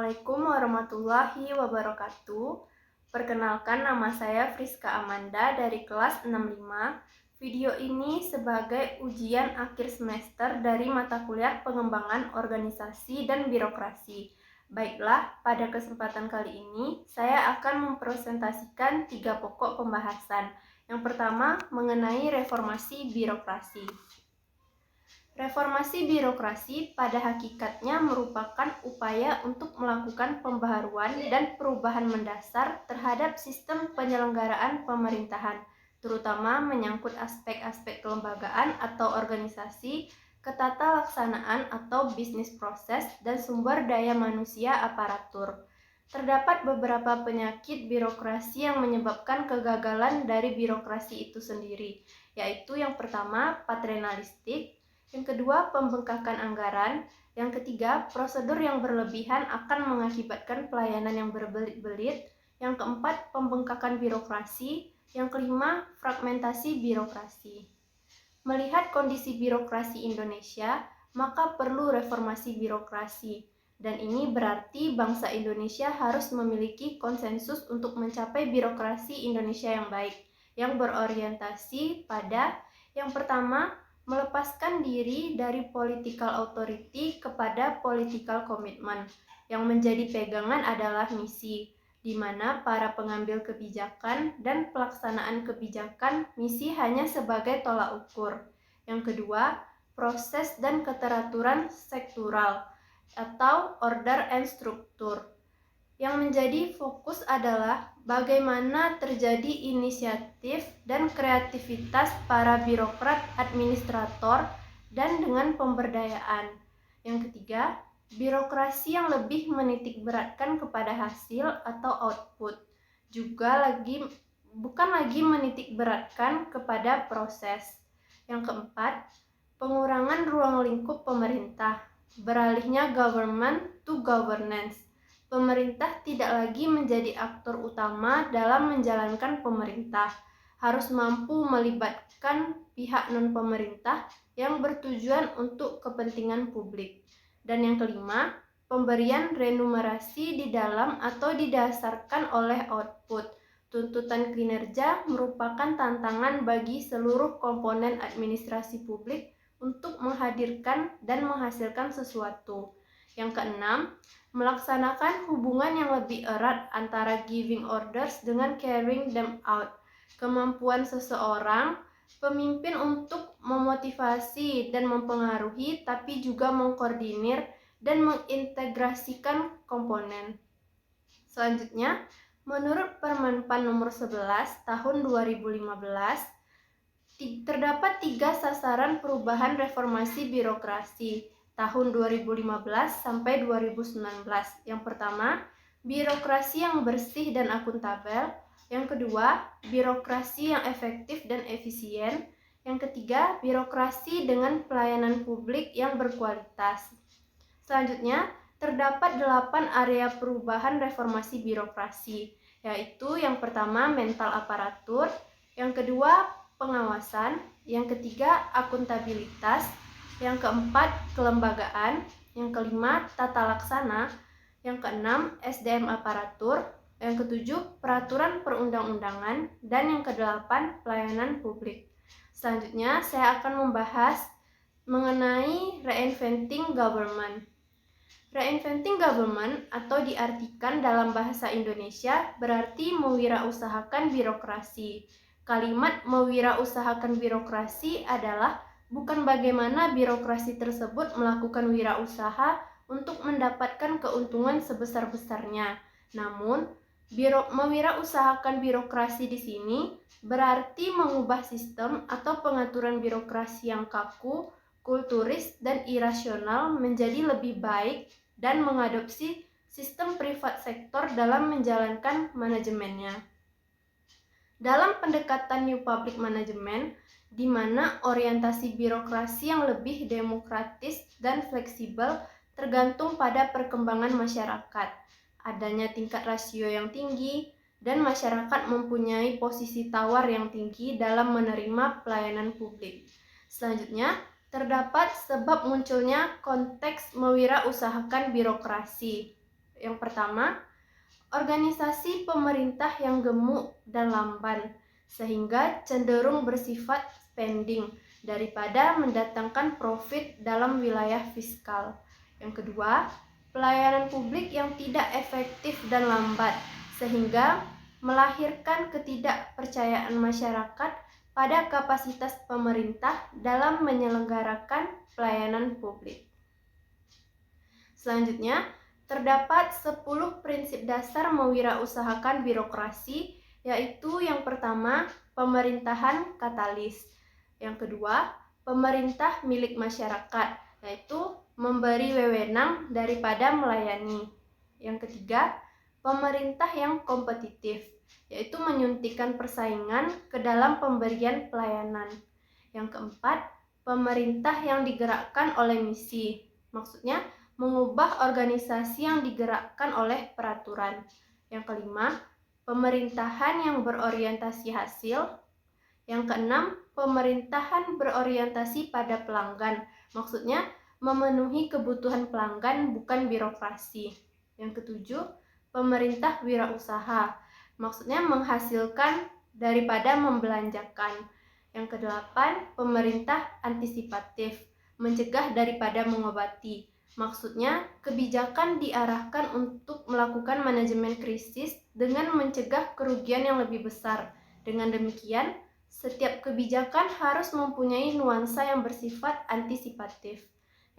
Assalamualaikum warahmatullahi wabarakatuh. Perkenalkan, nama saya Friska Amanda dari kelas 65. Video ini sebagai ujian akhir semester dari mata kuliah pengembangan organisasi dan birokrasi. Baiklah, pada kesempatan kali ini saya akan mempresentasikan 3 pokok pembahasan. Yang pertama, mengenai reformasi birokrasi. Reformasi birokrasi pada hakikatnya merupakan upaya untuk melakukan pembaharuan dan perubahan mendasar terhadap sistem penyelenggaraan pemerintahan, terutama menyangkut aspek-aspek kelembagaan atau organisasi, ketata laksanaan atau bisnis proses, dan sumber daya manusia aparatur. Terdapat beberapa penyakit birokrasi yang menyebabkan kegagalan dari birokrasi itu sendiri, yaitu yang pertama, paternalistik, yang kedua, pembengkakan anggaran. Yang ketiga, prosedur yang berlebihan akan mengakibatkan pelayanan yang berbelit-belit. Yang keempat, pembengkakan birokrasi. Yang kelima, fragmentasi birokrasi. Melihat kondisi birokrasi Indonesia, maka perlu reformasi birokrasi. Dan ini berarti bangsa Indonesia harus memiliki konsensus untuk mencapai birokrasi Indonesia yang baik, yang berorientasi pada yang pertama, melepaskan diri dari political authority kepada political commitment. Yang menjadi pegangan adalah misi, di mana para pengambil kebijakan dan pelaksanaan kebijakan misi hanya sebagai tolak ukur. Yang kedua, proses dan keteraturan sektoral atau order and struktur. Yang menjadi fokus adalah bagaimana terjadi inisiatif dan kreativitas para birokrat administrator dan dengan pemberdayaan. Yang ketiga, birokrasi yang lebih menitik beratkan kepada hasil atau output. Bukan lagi menitik beratkan kepada proses. Yang keempat, pengurangan ruang lingkup pemerintah, beralihnya government to governance. Pemerintah tidak lagi menjadi aktor utama dalam menjalankan pemerintah, harus mampu melibatkan pihak non-pemerintah yang bertujuan untuk kepentingan publik. Dan yang kelima, pemberian remunerasi di dalam atau didasarkan oleh output. Tuntutan kinerja merupakan tantangan bagi seluruh komponen administrasi publik untuk menghadirkan dan menghasilkan sesuatu. Yang keenam, melaksanakan hubungan yang lebih erat antara giving orders dengan carrying them out. Kemampuan seseorang pemimpin untuk memotivasi dan mempengaruhi, tapi juga mengkoordinir dan mengintegrasikan komponen. Selanjutnya, menurut Permenpan nomor 11 tahun 2015, terdapat 3 sasaran perubahan reformasi birokrasi tahun 2015 sampai 2019. Yang pertama, birokrasi yang bersih dan akuntabel. Yang kedua, birokrasi yang efektif dan efisien. Yang ketiga, birokrasi dengan pelayanan publik yang berkualitas. Selanjutnya, terdapat 8 area perubahan reformasi birokrasi, yaitu yang pertama, mental aparatur. Yang kedua, pengawasan. Yang ketiga, akuntabilitas. Yang keempat, kelembagaan. Yang kelima, tata laksana. Yang keenam, SDM aparatur. Yang ketujuh, peraturan perundang-undangan. Dan yang kedelapan, pelayanan publik. Selanjutnya, saya akan membahas mengenai reinventing government. Reinventing government atau diartikan dalam bahasa Indonesia berarti mewirausahakan birokrasi. Kalimat mewirausahakan birokrasi adalah bukan bagaimana birokrasi tersebut melakukan wirausaha untuk mendapatkan keuntungan sebesar-besarnya. Namun, mewirausahakan birokrasi di sini berarti mengubah sistem atau pengaturan birokrasi yang kaku, kulturis, dan irasional menjadi lebih baik dan mengadopsi sistem privat sektor dalam menjalankan manajemennya. Dalam pendekatan New Public Management, di mana orientasi birokrasi yang lebih demokratis dan fleksibel tergantung pada perkembangan masyarakat, adanya tingkat rasio yang tinggi, dan masyarakat mempunyai posisi tawar yang tinggi dalam menerima pelayanan publik. Selanjutnya, terdapat sebab munculnya konteks mewirausahakan birokrasi. Yang pertama, organisasi pemerintah yang gemuk dan lamban, sehingga cenderung bersifat spending daripada mendatangkan profit dalam wilayah fiskal. Yang kedua, pelayanan publik yang tidak efektif dan lambat, sehingga melahirkan ketidakpercayaan masyarakat pada kapasitas pemerintah dalam menyelenggarakan pelayanan publik. Selanjutnya, terdapat 10 prinsip dasar mewirausahakan birokrasi, yaitu yang pertama, pemerintahan katalis. Yang kedua, pemerintah milik masyarakat, yaitu memberi wewenang daripada melayani. Yang ketiga, pemerintah yang kompetitif, yaitu menyuntikkan persaingan ke dalam pemberian pelayanan. Yang keempat, pemerintah yang digerakkan oleh misi, maksudnya mengubah organisasi yang digerakkan oleh peraturan. Yang kelima, pemerintahan yang berorientasi hasil. Yang keenam, pemerintahan berorientasi pada pelanggan, maksudnya memenuhi kebutuhan pelanggan bukan birokrasi. Yang ketujuh, pemerintah wirausaha, maksudnya menghasilkan daripada membelanjakan. Yang kedelapan, pemerintah antisipatif, mencegah daripada mengobati. Maksudnya, kebijakan diarahkan untuk melakukan manajemen krisis dengan mencegah kerugian yang lebih besar. Dengan demikian, setiap kebijakan harus mempunyai nuansa yang bersifat antisipatif.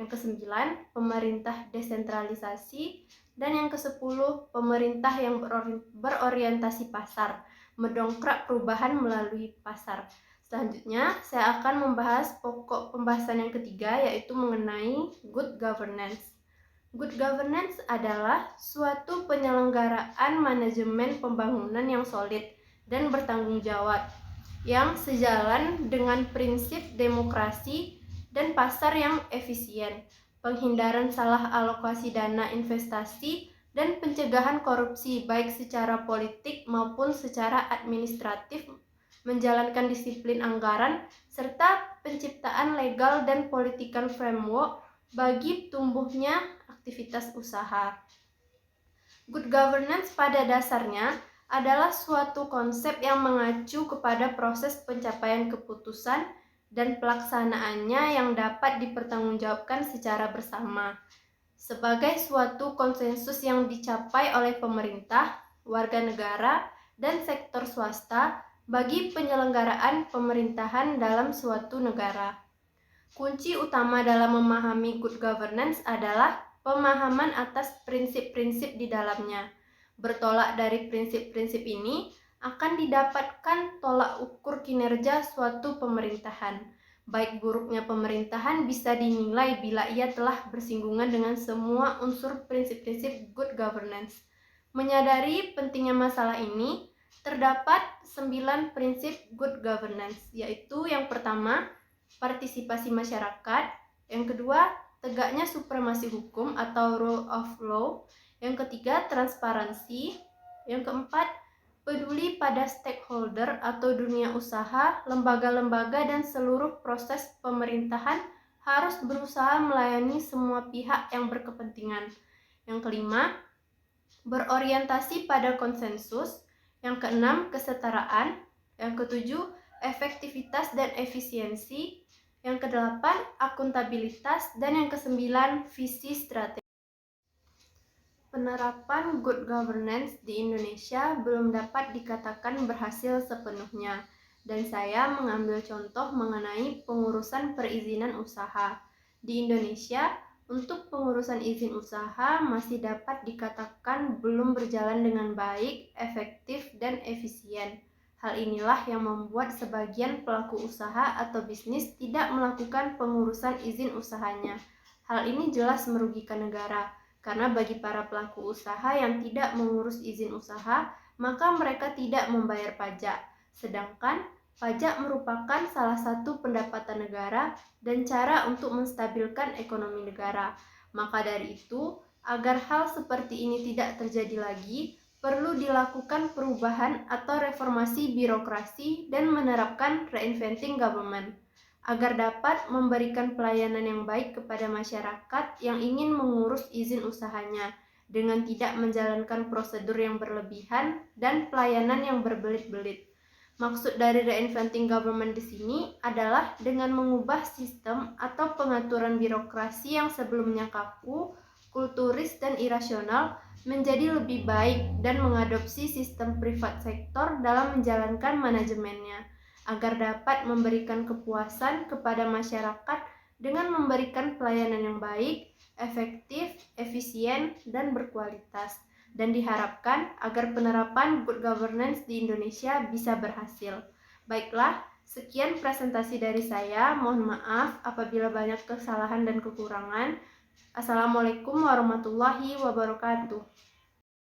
Yang kesembilan, pemerintah desentralisasi. Dan yang kesepuluh, pemerintah yang berorientasi pasar, mendongkrak perubahan melalui pasar. Selanjutnya, saya akan membahas pokok pembahasan yang ketiga, yaitu mengenai good governance. Good governance adalah suatu penyelenggaraan manajemen pembangunan yang solid dan bertanggung jawab, yang sejalan dengan prinsip demokrasi dan pasar yang efisien, penghindaran salah alokasi dana investasi, dan pencegahan korupsi baik secara politik maupun secara administratif, menjalankan disiplin anggaran, serta penciptaan legal dan political framework bagi tumbuhnya aktivitas usaha. Good governance pada dasarnya adalah suatu konsep yang mengacu kepada proses pencapaian keputusan dan pelaksanaannya yang dapat dipertanggungjawabkan secara bersama, sebagai suatu konsensus yang dicapai oleh pemerintah, warga negara, dan sektor swasta bagi penyelenggaraan pemerintahan dalam suatu negara. Kunci utama dalam memahami good governance adalah pemahaman atas prinsip-prinsip di dalamnya. Bertolak dari prinsip-prinsip ini akan didapatkan tolak ukur kinerja suatu pemerintahan. Baik buruknya pemerintahan bisa dinilai bila ia telah bersinggungan dengan semua unsur prinsip-prinsip good governance. Menyadari pentingnya masalah ini, terdapat 9 prinsip good governance, yaitu yang pertama, partisipasi masyarakat. Yang kedua, tegaknya supremasi hukum atau rule of law. Yang ketiga, transparansi. Yang keempat, peduli pada stakeholder atau dunia usaha, lembaga-lembaga, dan seluruh proses pemerintahan harus berusaha melayani semua pihak yang berkepentingan. Yang kelima, berorientasi pada konsensus. Yang keenam, kesetaraan. Yang ketujuh, efektivitas dan efisiensi. Yang kedelapan, akuntabilitas. Dan yang kesembilan, visi strategi. Penerapan good governance di Indonesia belum dapat dikatakan berhasil sepenuhnya, dan saya mengambil contoh mengenai pengurusan perizinan usaha. Di Indonesia, untuk pengurusan izin usaha masih dapat dikatakan belum berjalan dengan baik, efektif, dan efisien. Hal inilah yang membuat sebagian pelaku usaha atau bisnis tidak melakukan pengurusan izin usahanya. Hal ini jelas merugikan negara, karena bagi para pelaku usaha yang tidak mengurus izin usaha, maka mereka tidak membayar pajak. Sedangkan pajak merupakan salah satu pendapatan negara dan cara untuk menstabilkan ekonomi negara. Maka dari itu, agar hal seperti ini tidak terjadi lagi, perlu dilakukan perubahan atau reformasi birokrasi dan menerapkan reinventing government, agar dapat memberikan pelayanan yang baik kepada masyarakat yang ingin mengurus izin usahanya, dengan tidak menjalankan prosedur yang berlebihan dan pelayanan yang berbelit-belit. Maksud dari reinventing government di sini adalah dengan mengubah sistem atau pengaturan birokrasi yang sebelumnya kaku, kulturis, dan irasional menjadi lebih baik dan mengadopsi sistem privat sektor dalam menjalankan manajemennya, agar dapat memberikan kepuasan kepada masyarakat dengan memberikan pelayanan yang baik, efektif, efisien, dan berkualitas. Dan diharapkan agar penerapan good governance di Indonesia bisa berhasil. Baiklah, sekian presentasi dari saya. Mohon maaf apabila banyak kesalahan dan kekurangan. Assalamualaikum warahmatullahi wabarakatuh.